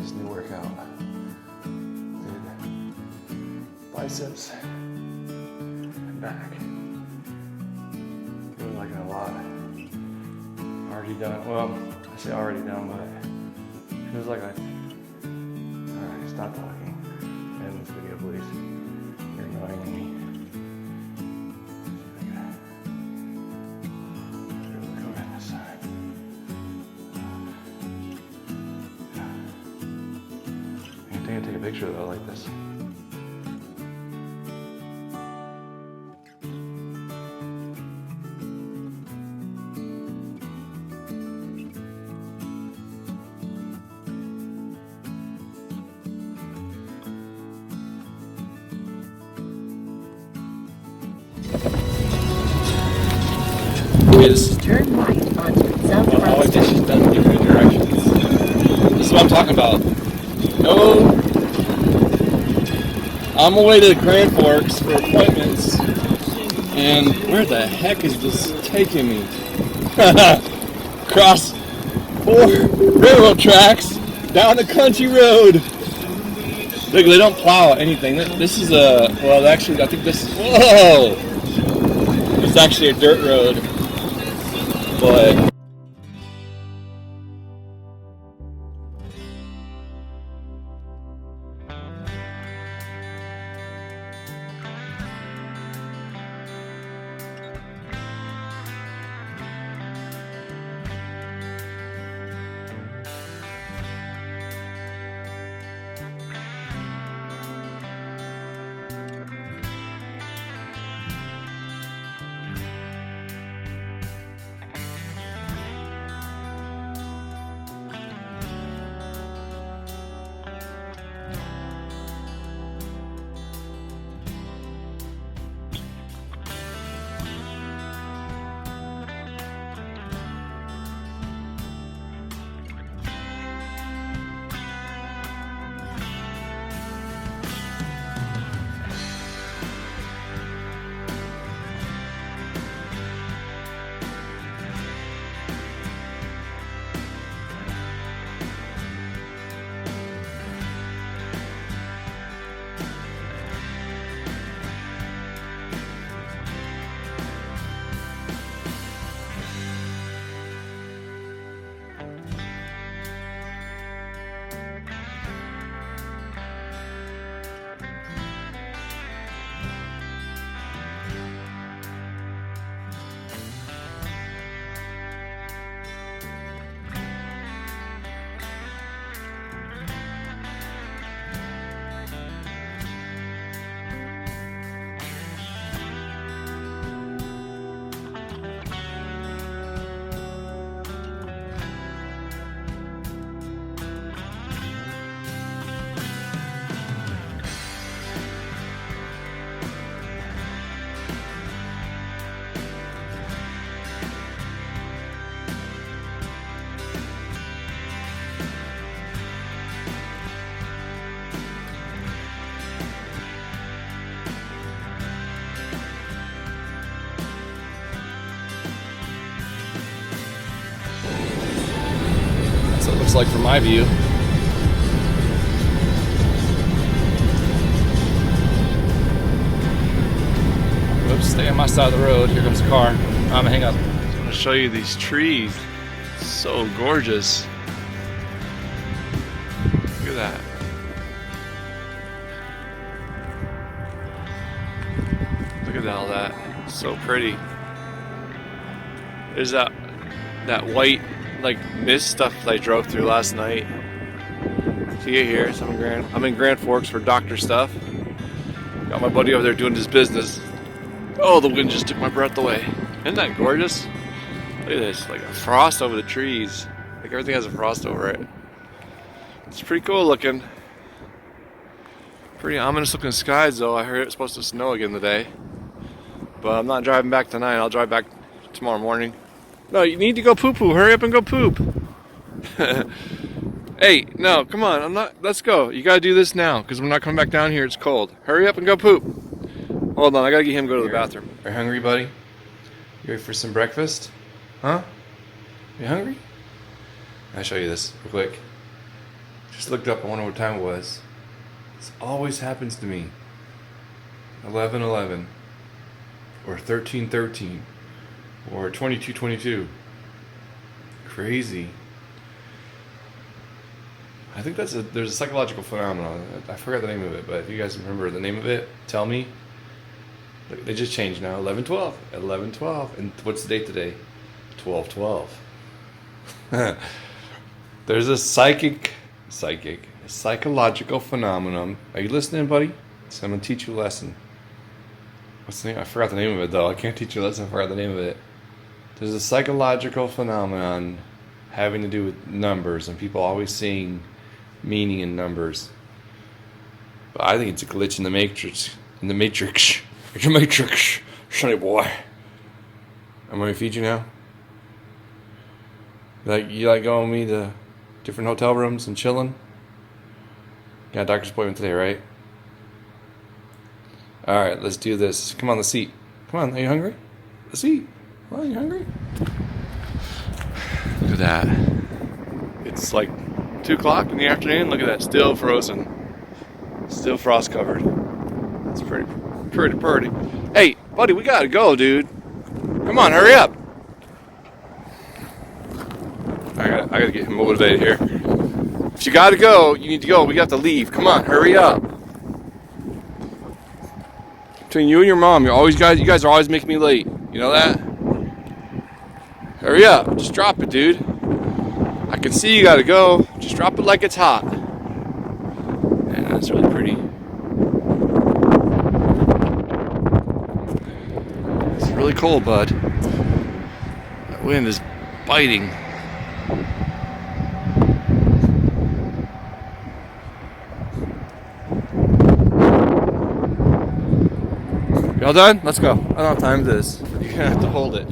this new workout. Did biceps and back. Feeling like a lot. Already done. Well, I say already done, but it feels like Alright, stop talking. End this video, please. You're annoying me. I think I'll take a picture though, like this. Turn right onto South Road. Oh, I think she's done different directions. This is what I'm talking about. No. I'm away to Grand Forks for appointments. And where the heck is this taking me? Across 4 railroad tracks down a country road. Look, they don't plow anything. This is well, actually, I think this is, whoa! It's actually a dirt road. But that's what it looks like from my view. Oops, stay on my side of the road. Here comes a car. I'm gonna hang up. I just want to show you these trees. So gorgeous. Look at that. Look at all that. So pretty. There's that white like mist stuff I drove through last night. See it here. So I'm in Grand Forks for doctor stuff. Got my buddy over there doing his business. Oh, the wind just took my breath away. Isn't that gorgeous? Look at this, like a frost over the trees. Like everything has a frost over it. It's pretty cool looking. Pretty ominous looking skies though. I heard it's supposed to snow again today. But I'm not driving back tonight. I'll drive back tomorrow morning. No, you need to go poo-poo. Hurry up and go poop. Hey, no, come on. Let's go. You gotta do this now, because we're not coming back down here. It's cold. Hurry up and go poop. Hold on, I gotta get him to go to the bathroom. Are you hungry, buddy? You ready for some breakfast? Huh? You hungry? I'll show you this real quick. Just looked up. I wonder what time it was. This always happens to me. 11:11, or 13:13, or 22:22. Crazy. I think there's a psychological phenomenon. I forgot the name of it, but if you guys remember the name of it, tell me. They just changed now. 11:12. 11:12. And what's the date today? 12:12. There's a psychological phenomenon. Are you listening, buddy? So I'm gonna teach you a lesson. What's the name? I forgot the name of it though. I can't teach you a lesson. I forgot the name of it. There's a psychological phenomenon having to do with numbers and people always seeing meaning in numbers. But I think it's a glitch in the matrix. In the matrix. It's a matrix, sonny boy. I'm gonna feed you now. You like going with me to different hotel rooms and chilling? Got a doctor's appointment today, right? Alright, let's do this. Come on, let's eat. Come on, are you hungry? Let's eat. Well, are you hungry? Look at that. It's like 2 o'clock in the afternoon. Look at that, still frozen. Still frost covered. It's pretty. Hey, buddy, we gotta go, dude. Come on, hurry up. I gotta get him motivated here. If you gotta go, you need to go. We got to leave. Come on, hurry up. Between you and your mom, you guys are always making me late. You know that? Hurry up. Just drop it, dude. I can see you gotta go. Just drop it like it's hot. Man, that's really pretty. It's really cold, bud. That wind is biting. Y'all done? Let's go. I don't have time for this. You're gonna have to hold it.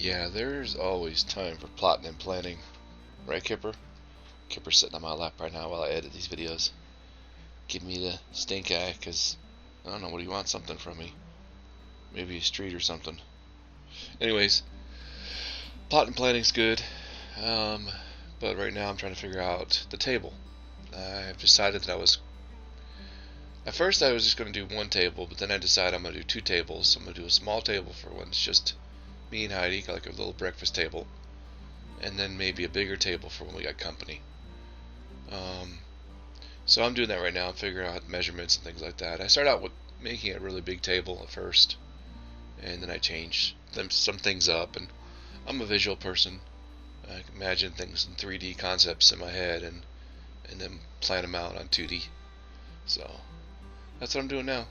Yeah, there's always time for plotting and planning. Right, Kipper? Kipper's sitting on my lap right now while I edit these videos. Give me the stink eye, because I don't know, what do you want? Something from me. Maybe a street or something. Anyways, plotting and planning's good. But right now I'm trying to figure out the table. I've decided that at first I was just going to do one table, but then I decided I'm going to do two tables. So I'm going to do a small table for when it's just me and Heidi, like a little breakfast table, and then maybe a bigger table for when we got company. So I'm doing that right now. I'm figuring out measurements and things like that. I started out with making a really big table at first, and then I changed some things up. And I'm a visual person. I can imagine things in 3D concepts in my head and then plan them out on 2D. So that's what I'm doing now.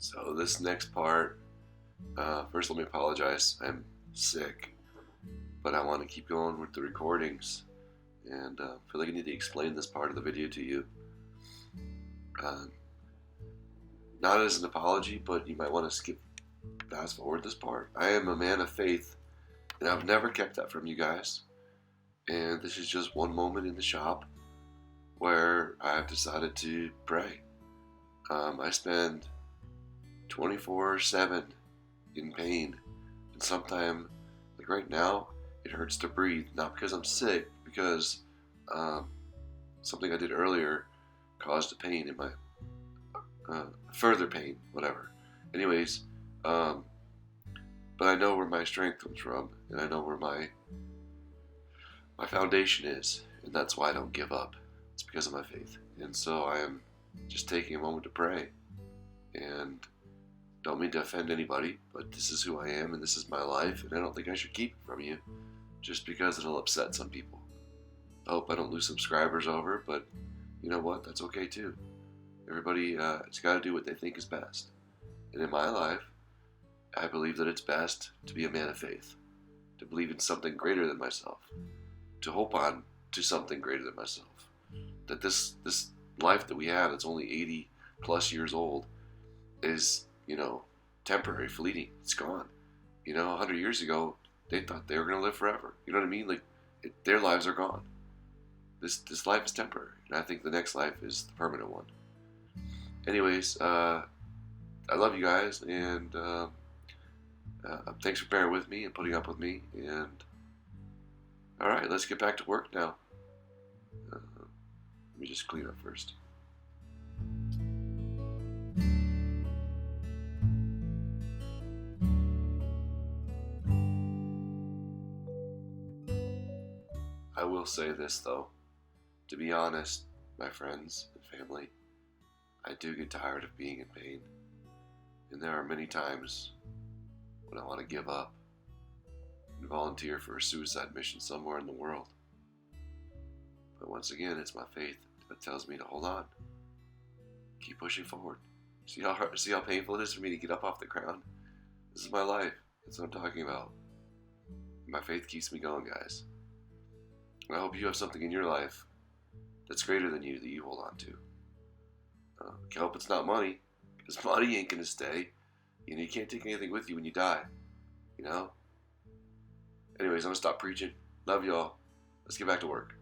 So this next part, first let me apologize. I'm sick, but I want to keep going with the recordings, and feel like I need to explain this part of the video to you. Not as an apology, but you might want to fast forward this part. I am a man of faith, and I've never kept that from you guys. And this is just one moment in the shop where I've decided to pray. I spend 24/7 in pain, and sometimes, like right now, it hurts to breathe. Not because I'm sick, because something I did earlier caused a pain in my further pain, whatever. Anyways, but I know where my strength comes from, and I know where my foundation is, and that's why I don't give up. It's because of my faith. And so I am just taking a moment to pray, and don't mean to offend anybody, but this is who I am, and this is my life, and I don't think I should keep it from you just because it'll upset some people. I hope I don't lose subscribers over it, but you know what? That's okay too. Everybody has got to do what they think is best. And in my life, I believe that it's best to be a man of faith, to believe in something greater than myself, to hope on to something greater than myself. That this life that we have, that's only 80 plus years old, is, temporary, fleeting. It's gone. 100 years ago, they thought they were going to live forever. You know what I mean? Like, their lives are gone. This life is temporary, and I think the next life is the permanent one. Anyways, I love you guys, and thanks for bearing with me and putting up with me. And all right, let's get back to work now. Let me just clean up first. I will say this though, to be honest, my friends and family, I do get tired of being in pain, and there are many times when I want to give up and volunteer for a suicide mission somewhere in the world. But once again, it's my faith that tells me to hold on, keep pushing forward. See how painful it is for me to get up off the ground? This is my life. That's what I'm talking about. My faith keeps me going, guys. And I hope you have something in your life that's greater than you that you hold on to. I hope it's not money, because money ain't gonna stay. You can't take anything with you when you die. Anyways, I'm gonna stop preaching. Love y'all. Let's get back to work.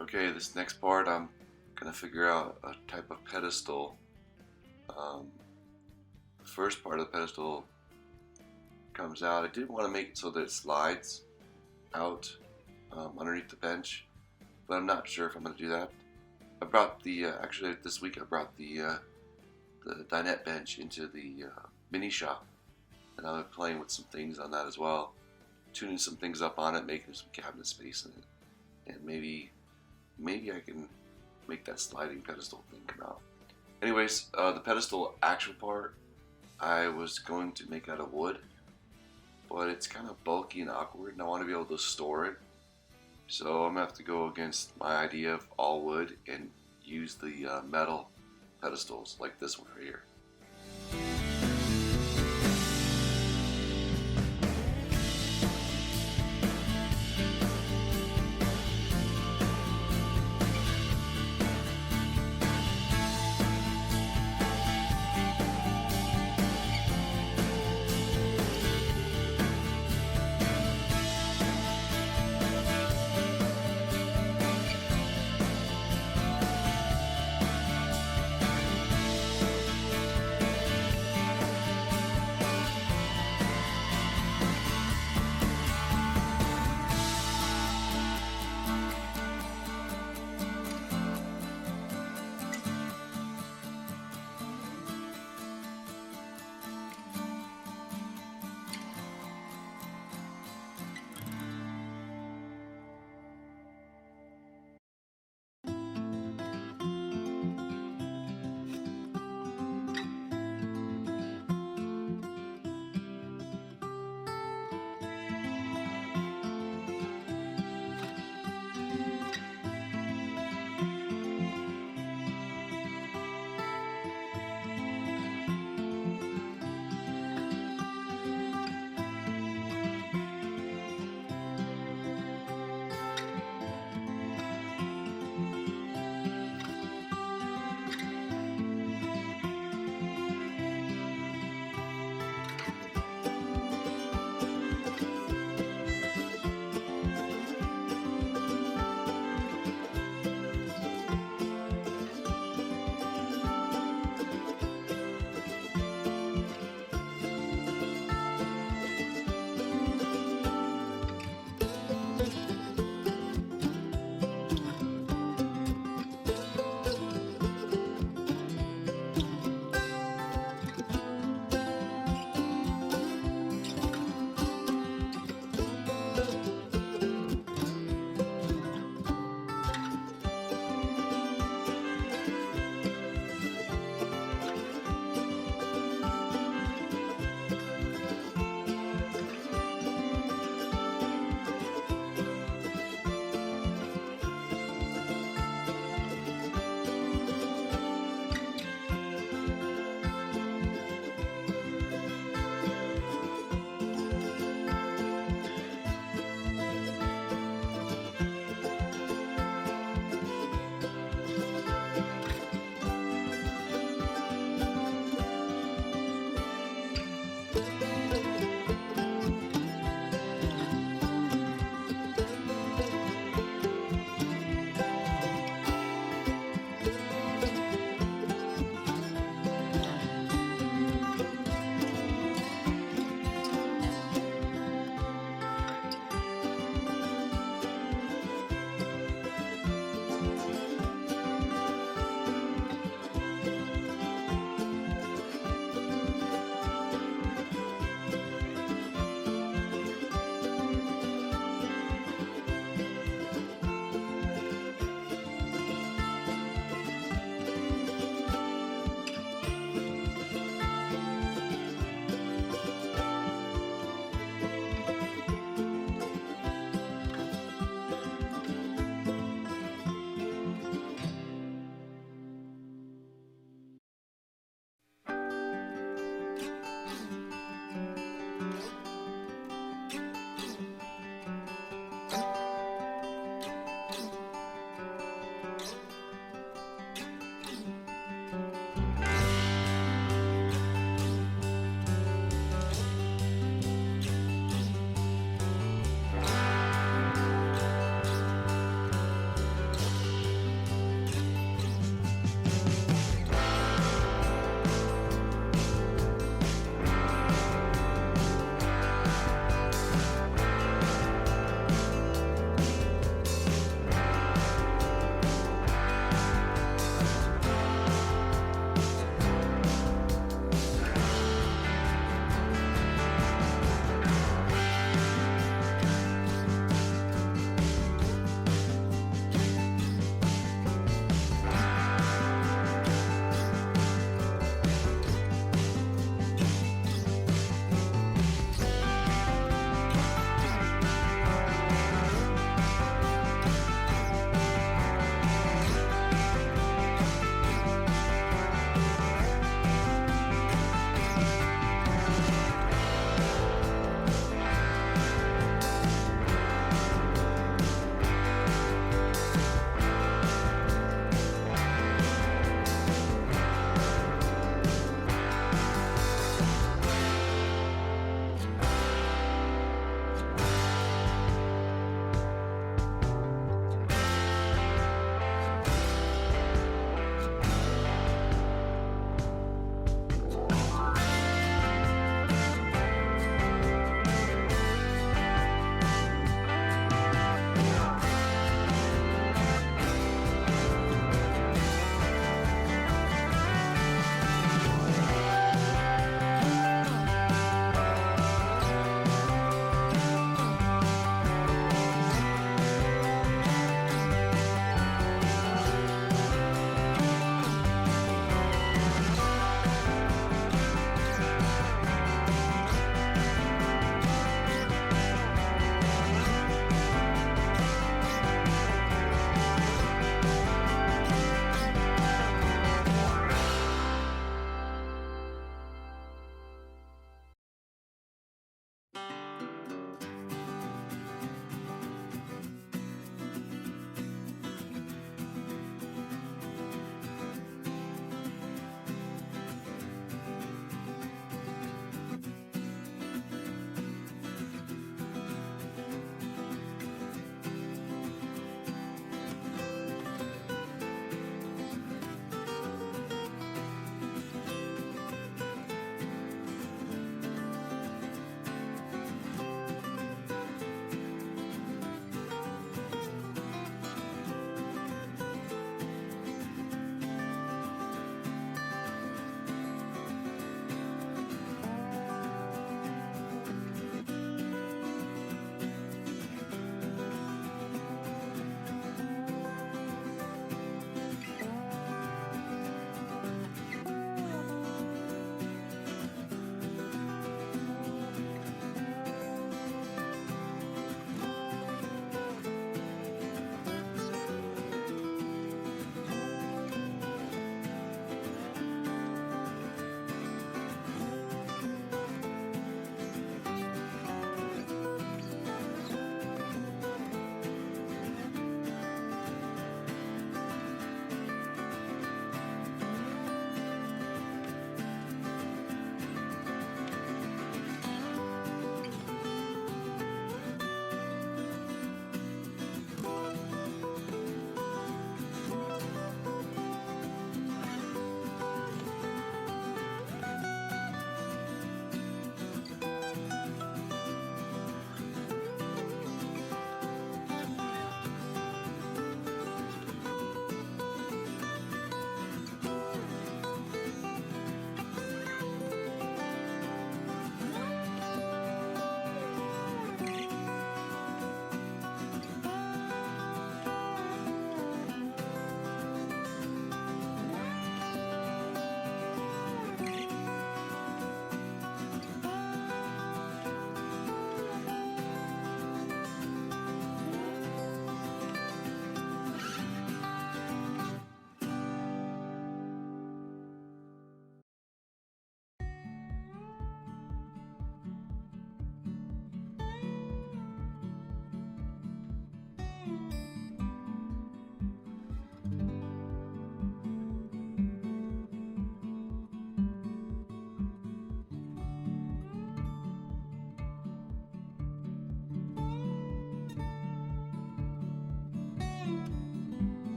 Okay, this next part I'm gonna figure out a type of pedestal. The first part of the pedestal comes out. I did want to make it so that it slides out underneath the bench, but I'm not sure if I'm gonna do that. I brought the actually this week I brought the the dinette bench into the mini shop, and I'm playing with some things on that as well, tuning some things up on it, making some cabinet space in it, and maybe I can make that sliding pedestal thing come out. Anyways, the pedestal actual part I was going to make out of wood, but it's kind of bulky and awkward, and I want to be able to store it. So I'm going to have to go against my idea of all wood and use the metal pedestals like this one right here.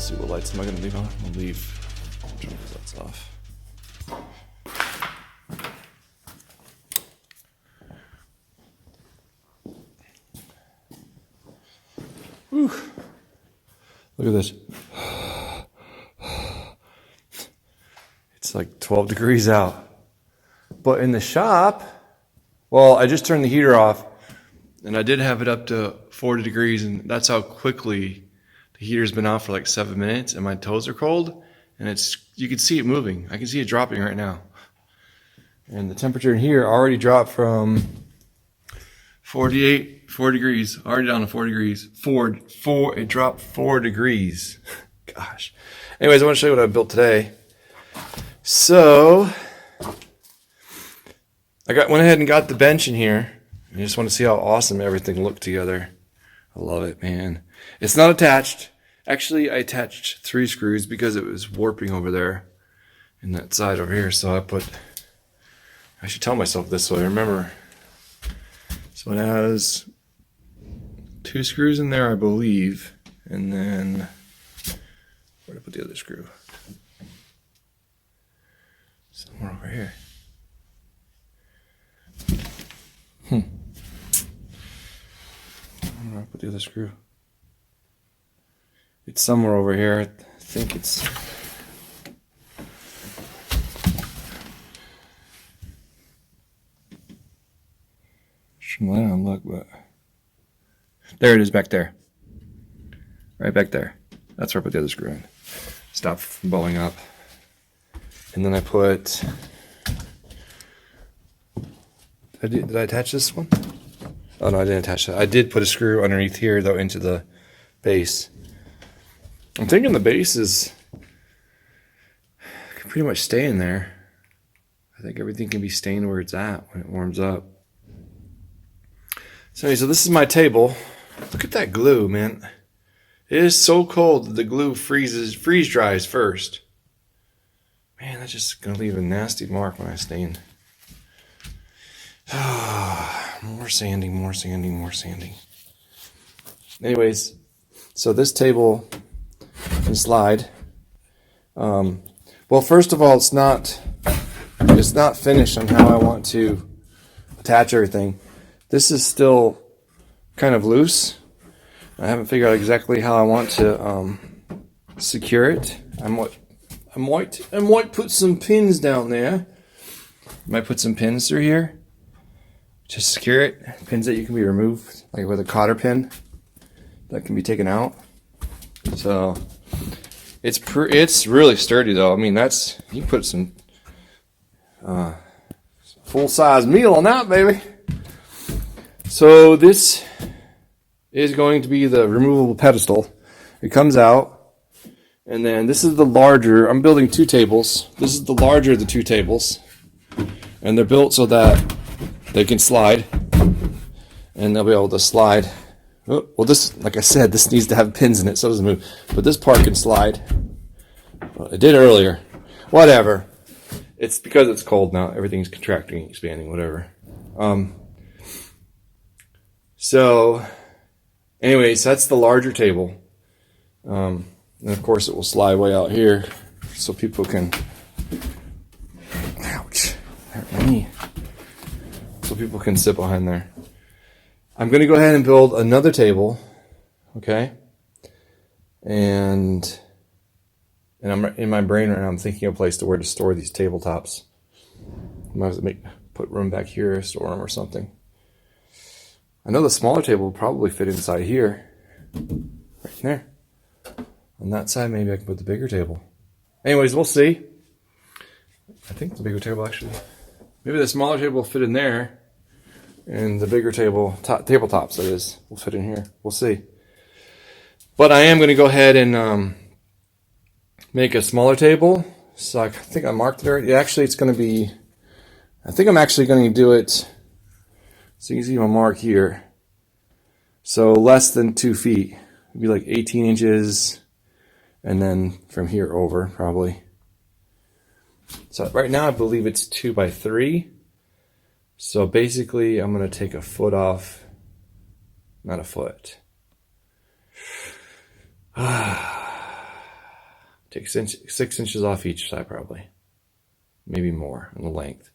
Let's see, what lights am I going to leave on? I'll leave. Turn these lights off. Whew. Look at this. It's like 12 degrees out. But in the shop, well, I just turned the heater off, and I did have it up to 40 degrees, and that's how quickly the heater's been off for like 7 minutes, and my toes are cold, and you can see it moving. I can see it dropping right now. And the temperature in here already dropped from 4 degrees, already down to 4 degrees. It dropped 4 degrees. Gosh. Anyways, I want to show you what I built today. So, went ahead and got the bench in here. I just want to see how awesome everything looked together. I love it, man. It's not attached. Actually, I attached 3 screws because it was warping over there in that side over here. So I should tell myself this so I remember. So it has 2 screws in there, I believe. And then, where did I put the other screw? Somewhere over here. I don't know where I put the other screw. It's somewhere over here. I think it's... Shouldn't let on look, but... There it is back there. Right back there. That's where I put the other screw in. Stop from blowing up. And then I put... Did I attach this one? Oh no, I didn't attach that. I did put a screw underneath here though into the base. I'm thinking the base can pretty much stay in there. I think everything can be staying where it's at when it warms up. So anyway, so this is my table. Look at that glue, man. It is so cold that the glue freeze dries first. Man, that's just gonna leave a nasty mark when I stain. More sanding, more sanding, more sanding. Anyways, so this table can slide. Well, first of all, it's not finished on how I want to attach everything. This is still kind of loose. I haven't figured out exactly how I want to secure it. I might put some pins down there. Might put some pins through here to secure it. Pins that you can be removed, like with a cotter pin that can be taken out. So it's really sturdy though. I mean, you can put some full-size meal on that, baby. So this is going to be the removable pedestal. It comes out, and then this is the larger. I'm building 2 tables. This is the larger of the 2 tables, and they're built so that they can slide, and they'll be able to slide. Oh, well, this, like I said, this needs to have pins in it so it doesn't move. But this part can slide. Well, it did earlier. Whatever. It's because it's cold now. Everything's contracting, expanding, whatever. So, anyways, that's the larger table. And of course, it will slide way out here so people can. Ouch! Hurt my knee. So people can sit behind there. I'm going to go ahead and build another table, okay? And I'm in my brain right now. I'm thinking of a place to where to store these tabletops. I might have to put room back here, store them or something. I know the smaller table will probably fit inside here, right there. On that side, maybe I can put the bigger table. Anyways, we'll see. I think the bigger table actually. Maybe the smaller table will fit in there. And the bigger tabletops, that is, will fit in here. We'll see. But I am going to go ahead and make a smaller table. So I think I marked it already. Actually, it's going to be... I think I'm actually going to do it... So you can see my mark here. So less than 2 feet. It'd be like 18 inches. And then from here over, probably. So right now, I believe it's 2 by 3. So basically, I'm going to take a foot off. Not a foot. Take 6 inches off each side probably. Maybe more in the length.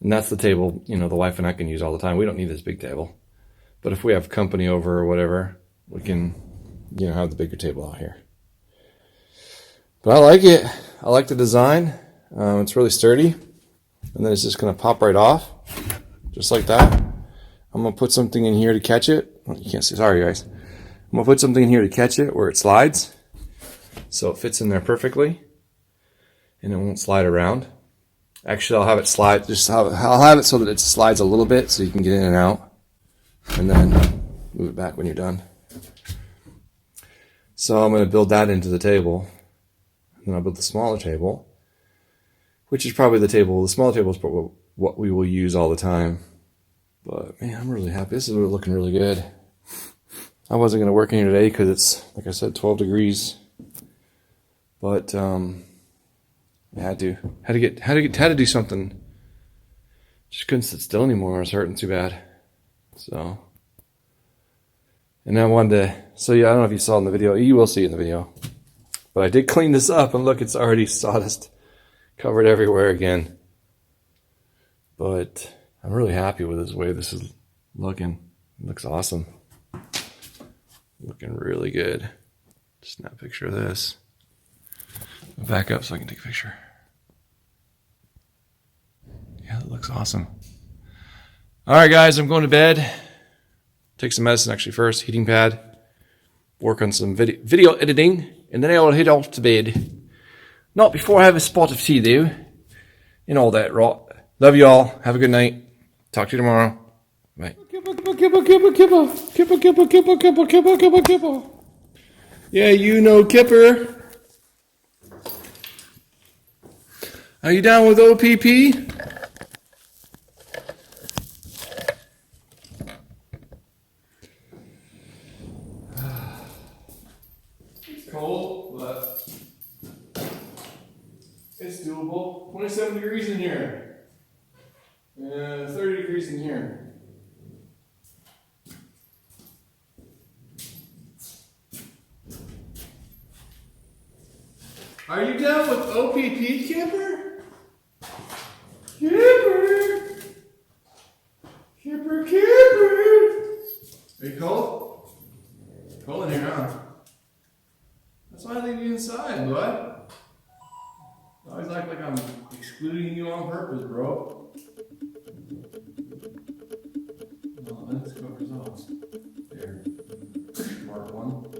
And that's the table, you know, the wife and I can use all the time. We don't need this big table. But if we have company over or whatever, we can, you know, have the bigger table out here. But I like it. I like the design. It's really sturdy. And then it's just going to pop right off. Just like that. I'm going to put something in here to catch it. Oh, you can't see. Sorry, guys. I'm going to put something in here to catch it where it slides. So it fits in there perfectly. And it won't slide around. Actually, I'll have it slide. I'll have it so that it slides a little bit so you can get in and out. And then move it back when you're done. So I'm going to build that into the table. And then I'll build the smaller table, which is probably the smaller table is probably what we will use all the time. But man, I'm really happy. This is looking really good. I wasn't going to work in here today because it's, like I said, 12 degrees. But I had to do something. Just couldn't sit still anymore. I was hurting too bad. So, and I wanted to. So yeah, I don't know if you saw in the video. You will see it in the video. But I did clean this up, and look, it's already sawdust covered everywhere again. But I'm really happy with this way this is looking. It looks awesome. Looking really good. Snap a picture of this. Back up so I can take a picture. Yeah, that looks awesome. All right, guys, I'm going to bed. Take some medicine actually first, heating pad. Work on some video editing, and then I'll head off to bed. Not before I have a spot of tea, though, and all that rot. Love you all. Have a good night. Talk to you tomorrow. Bye. Yeah, you know Kipper. Are you down with OPP? It's cold, but it's doable. 27 degrees in here. 30 degrees in here. Are you down with OPP, Kipper? Kipper! Kipper, Kipper! Are you cold? Cold in here, huh? That's why I leave you inside, bud. I always act like I'm excluding you on purpose, bro. Oh, let's go for results. There. Mark one.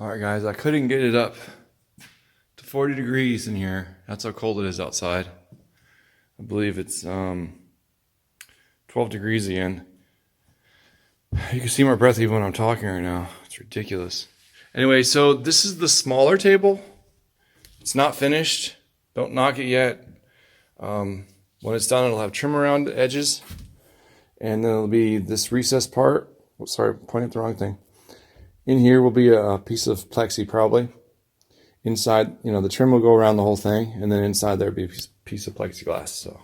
All right, guys, I couldn't get it up to 40 degrees in here. That's how cold it is outside. I believe it's 12 degrees again. You can see my breath even when I'm talking right now. It's ridiculous. Anyway, so this is the smaller table. It's not finished. Don't knock it yet. When it's done, it'll have trim around the edges. And then it'll be this recessed part. Oh, sorry, I'm pointing at the wrong thing. In here will be a piece of plexi probably. Inside, you know, the trim will go around the whole thing. And then inside there'll be a piece of plexiglass. So,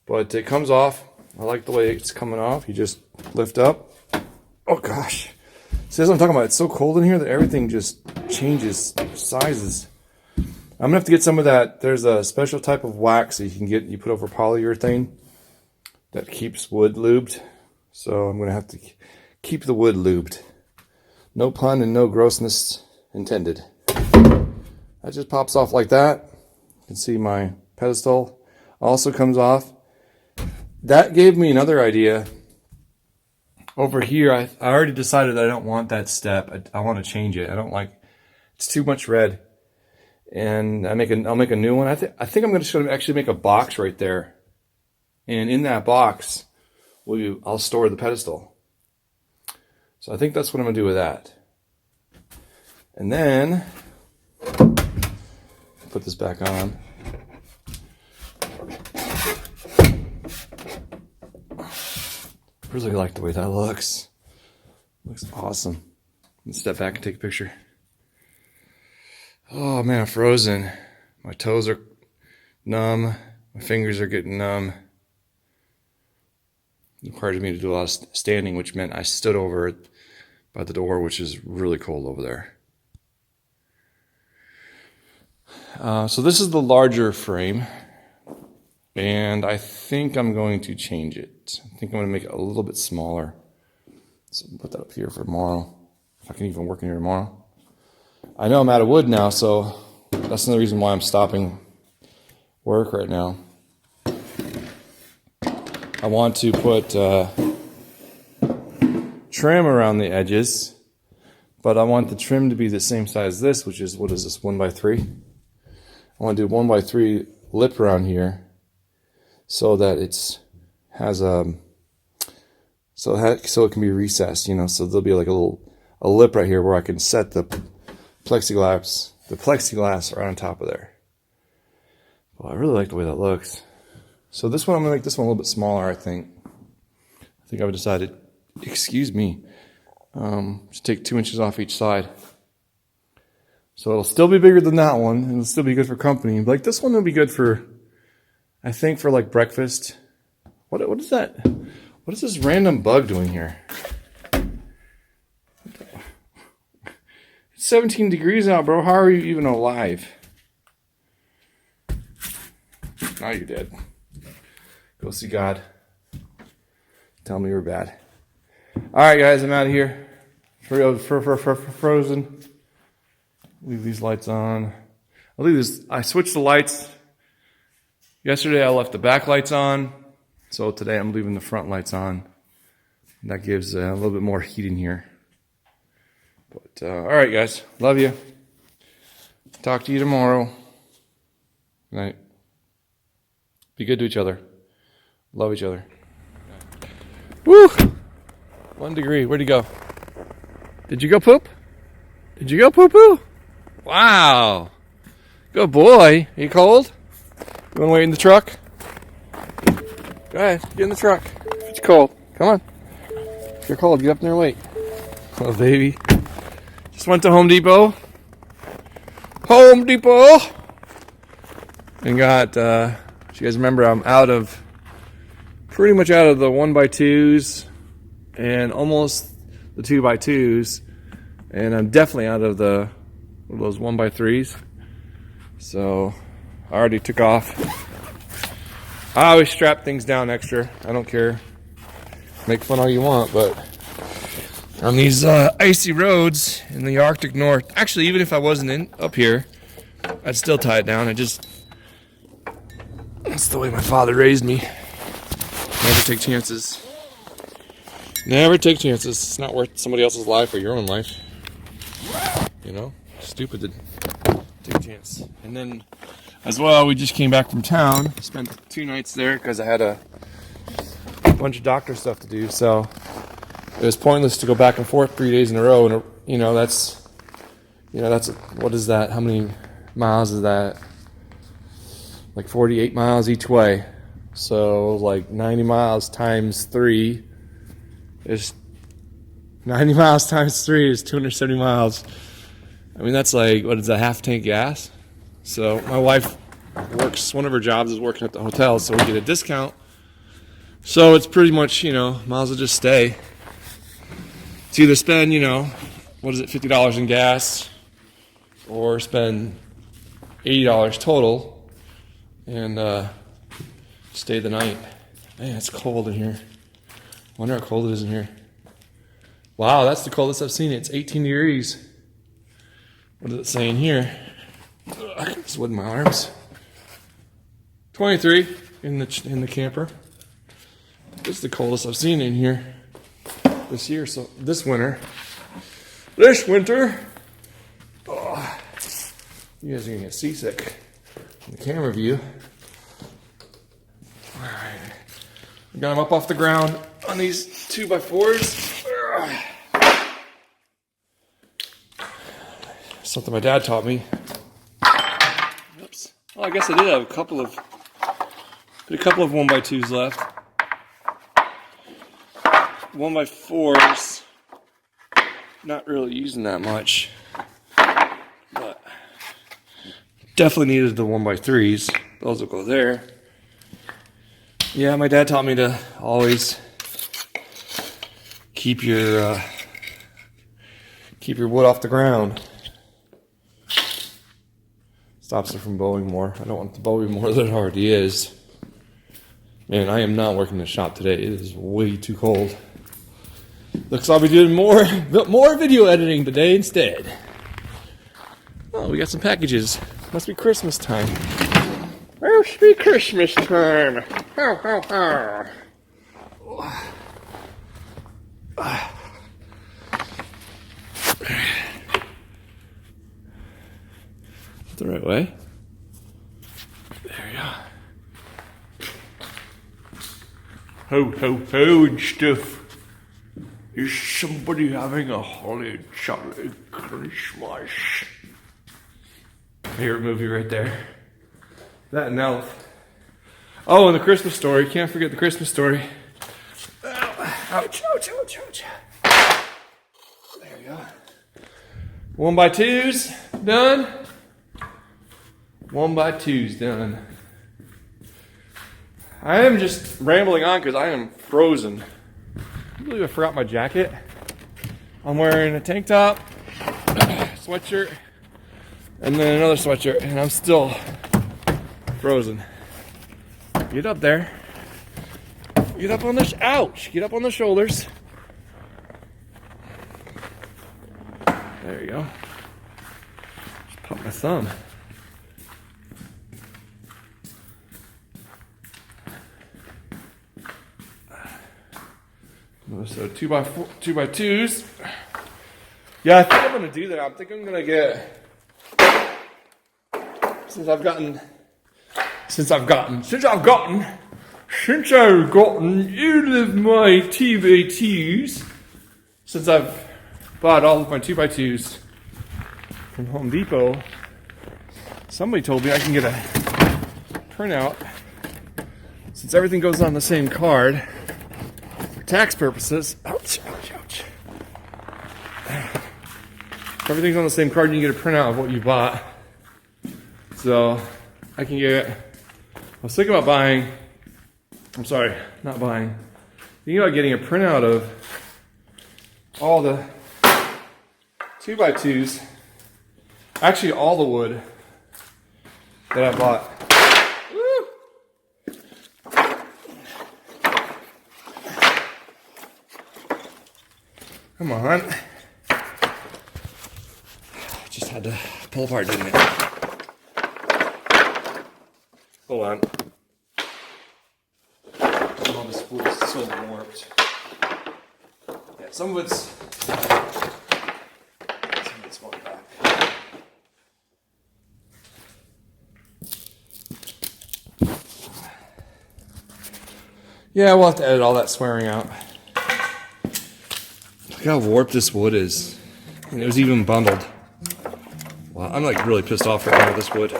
but it comes off. I like the way it's coming off. You just lift up. Oh gosh. See, that's what I'm talking about. It's so cold in here that everything just changes sizes. I'm gonna have to get some of that. There's a special type of wax that you can get, you put over polyurethane that keeps wood lubed. So I'm gonna have to keep the wood lubed. No pun and no grossness intended. That just pops off like that. You can see my pedestal also comes off. That gave me another idea. Over here, I already decided I don't want that step. I want to change it. I don't like, it's too much red. And I'll make a new one. I think I'm going to actually make a box right there. And in that box, I'll store the pedestal. So I think that's what I'm going to do with that. And then, put this back on. I really like the way that looks. Looks awesome. Let's step back and take a picture. Oh man, I'm frozen. My toes are numb. My fingers are getting numb. It required me to do a lot of standing, which meant I stood over it by the door, which is really cold over there. So this is the larger frame. And I think I'm going to change it. I think I'm going to make it a little bit smaller. So I'll put that up here for tomorrow. If I can even work in here tomorrow. I know I'm out of wood now, so that's another reason why I'm stopping work right now. I want to put trim around the edges, but I want the trim to be the same size as this, which is, what is this, 1x3? I want to do 1x3 lip around here. So that it can be recessed, you know. So there'll be like a lip right here where I can set the plexiglass right on top of there. Well, I really like the way that looks. So this one, I'm gonna make this one a little bit smaller. I think I've decided. Excuse me. Just take 2 inches off each side. So it'll still be bigger than that one, and it'll still be good for company. Like this one will be good for, I think, for like breakfast. What is that? What is this random bug doing here? It's 17 degrees out, bro. How are you even alive? Now you're dead. Go see God. Tell me you're bad. All right, guys, I'm out of here. Frozen. Leave these lights on. I'll leave this. I switched the lights. Yesterday I left the back lights on, so today I'm leaving the front lights on. And that gives a little bit more heat in here. But all right, guys, love you. Talk to you tomorrow. Good night. Be good to each other. Love each other. Woo! 1 degree. Where'd he go? Did you go poop? Did you go poo-poo? Wow. Good boy. Are you cold? You want to wait in the truck? Go ahead, get in the truck. If it's cold, come on. If you're cold, get up there and wait. Oh, baby. Just went to Home Depot. And got, if you guys remember, I'm pretty much out of the 1x2s and almost the 2x2s. And I'm definitely out of those 1x3s. So I already took off. I always strap things down extra. I don't care. Make fun all you want, but on these icy roads in the Arctic North, actually, even if I wasn't up here, I'd still tie it down. That's the way my father raised me. Never take chances. Never take chances. It's not worth somebody else's life or your own life. You know, stupid to take a chance. And then, as well, we just came back from town. Spent 2 nights there because I had a bunch of doctor stuff to do. So it was pointless to go back and forth 3 days in a row. And that's what is that? How many miles is that? Like 48 miles each way. So like 90 miles times 3 is 90 miles times 3 is 270 miles. I mean, that's like, what is that, half tank gas? So my wife works, one of her jobs is working at the hotel, so we get a discount. So it's pretty much, might as well just stay. It's either spend, what is it, $50 in gas, or spend $80 total and stay the night. Man, it's cold in here. Wonder how cold it is in here. Wow, that's the coldest I've seen it. It's 18 degrees. What does it say in here? I can just wet my arms. 23 in the camper. It's the coldest I've seen in here this year. So this winter, oh, you guys are gonna get seasick in the camera view. All right, I got them up off the ground on these 2x4s. Something my dad taught me. Oops. Well, I guess I did have a couple of 1x2s left. 1x4s, not really using that much, but definitely needed the 1x3s. Those will go there. Yeah, my dad taught me to always keep your wood off the ground. Stops it from bowing more. I don't want the bowing more than it already is. Man, I am not working in the shop today. It is way too cold. Looks like I'll be doing more video editing today instead. Oh, we got some packages. Must be Christmas time. Must be Christmas time. How, how, how. The right way. There we go. Ho, ho, ho and stuff. Is somebody having a holly jolly Christmas? Favorite movie right there. That and Elf. Oh, and the Christmas Story. Can't forget the Christmas Story. Ouch, ouch, ouch, ouch. There we go. 1x2s done. 1x2's done. I am just rambling on because I am frozen. I believe I forgot my jacket. I'm wearing a tank top, sweatshirt, and then another sweatshirt, and I'm still frozen. Get up there. Get up on the ouch! Get up on the shoulders. There you go. Just pop my thumb. So 2x2s. Yeah, I think I'm gonna do that. I think I'm gonna get, since I've gotten all of my 2x2s, since I've bought all of my 2x2s from Home Depot, somebody told me I can get a printout, since everything goes on the same card for tax purposes. Ouch, ouch, ouch. If everything's on the same card, you can get a printout of what you bought. So I can get, I was thinking about buying, not buying, thinking about getting a printout of all the 2x2s, actually all the wood that I bought. Woo! Come on. Just had to pull apart, didn't it? Hold on. Oh, this wood is so warped. Yeah, some of it's going back. Yeah, we'll have to edit all that swearing out. Look how warped this wood is. And it was even bundled. Wow, I'm like really pissed off right now with this wood.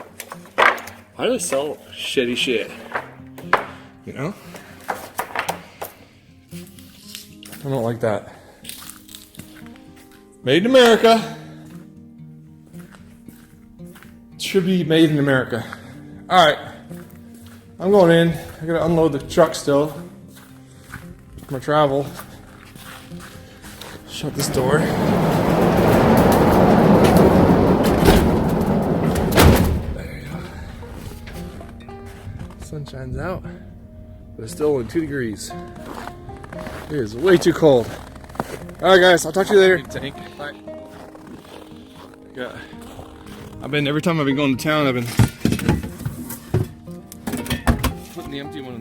Why do they sell shitty shit? You know? I don't like that. Made in America. It should be made in America. Alright. I'm going in. I gotta unload the truck still. My travel. Shut this door. There you go. Sun shines out, but it's still only 2 degrees. It is way too cold. Alright guys, I'll talk to you later. Tank. Bye. Yeah. Every time I've been going to town, I've been putting the empty one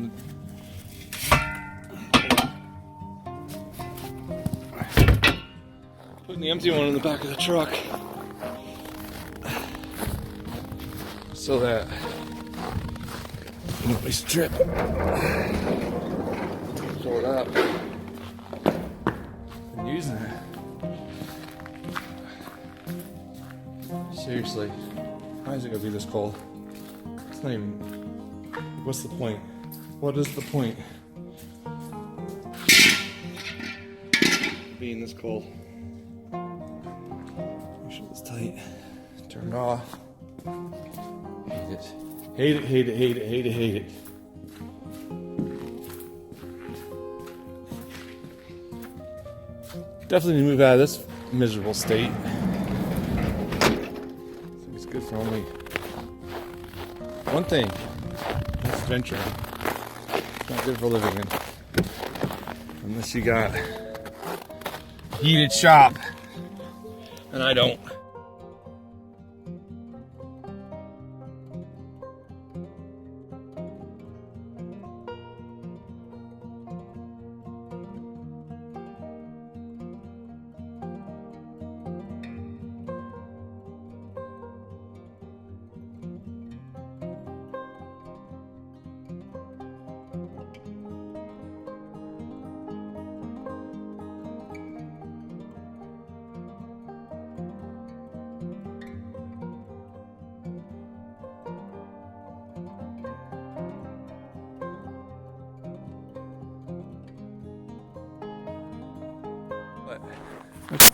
in the back of the truck so that you don't waste a trip. Throw it up. Been using it. Seriously, why is it gonna be this cold? It's not even. What's the point? What is the point? Being this cold. Make sure it's tight. Turn it off. Hate it. Hate it, hate it, hate it, hate it, hate it. Definitely need to move out of this miserable state. I think it's good for only one thing. That's venture. It's not good for living in. Unless you got a heated shop. And I don't.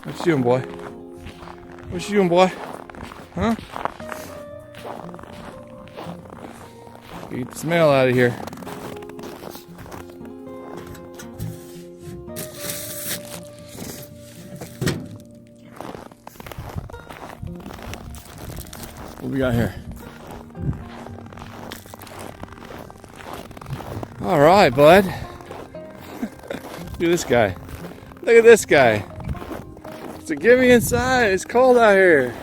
What you doing, boy? What you doing, boy? Huh? Get the smell out of here. What we got here? All right, bud. Look at this guy. Look at this guy. So get me inside. It's cold out here.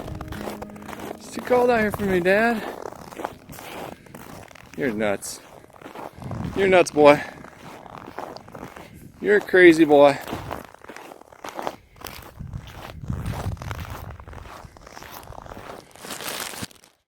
It's too cold out here for me, Dad. You're nuts. You're nuts, boy. You're a crazy boy.